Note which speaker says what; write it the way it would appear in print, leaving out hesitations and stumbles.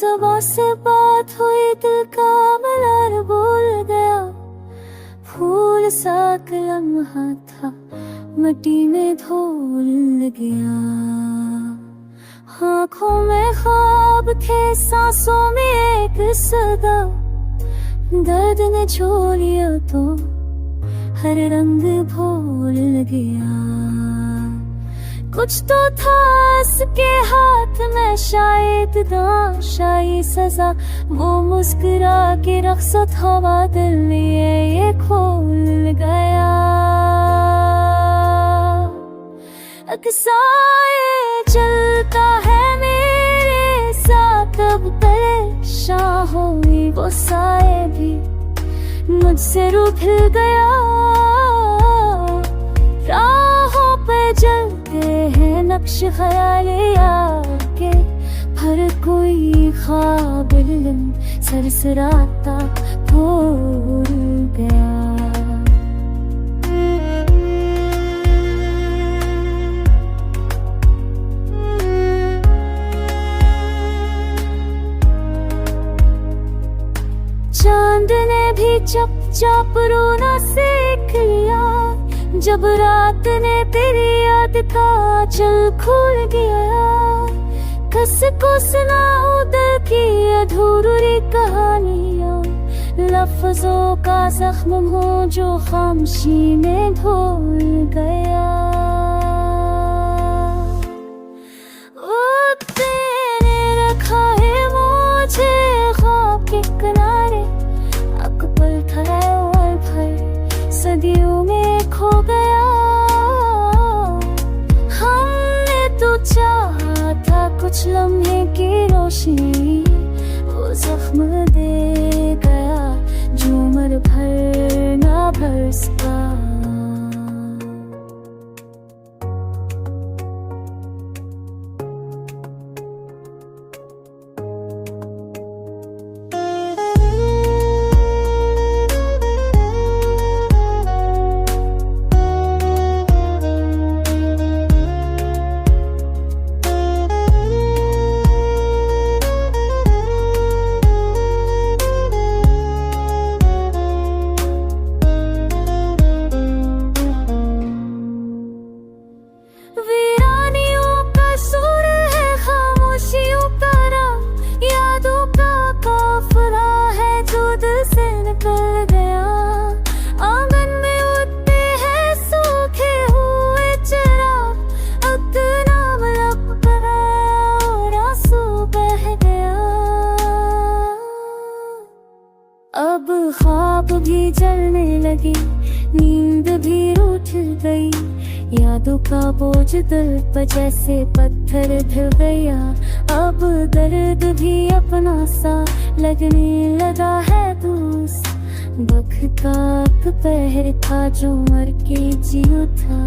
Speaker 1: सुबह से बात हुई, दिल का मलार बोल गया। फूल सा लम्हा था, मिट्टी में धुल गया। आँखों में ख्वाब थे, सांसों में एक सदा। दर्द ने छू लिया तो हर रंग भूल गया। कुछ तो था इसके हाथ में, शायद दाशाई सजा। वो मुस्कुरा के रख्सत हवा दिल लिए ये खोल गया। अक्साए चलता है मेरे साथ, अब परेशान हुई वो साए भी मुझसे रूठ गया। राहों पे जलते हैं नक्श ख्यालिया के, हर कोई ख्वाब सरसराता भूल गया। चांद ने भी चप चाप रोना सीख लिया, जब रात ने तेरी याद का आंचल खोल गया। कस को सुनाऊं दिल की अधूरी कहानियां, लफ्जों का जख्म हो जो खामोशी में धुल गया। ओ तेरे रखा है मुझे ख्वाब के किनारे, अकबर था और भर सदियों में खो गया। हमने तो चाहा था कुछ लम्हे की रोशनी, वो जख्म दे गया जो उम्र भर ना भर सका। अब ख्वाब भी जलने लगे, नींद भी रूठ गई। यादों का बोझ दिल पर जैसे पत्थर ढल गया। अब दर्द भी अपना सा लगने लगा है दोस्त। वक्त का पहर था जो मर के जियो था।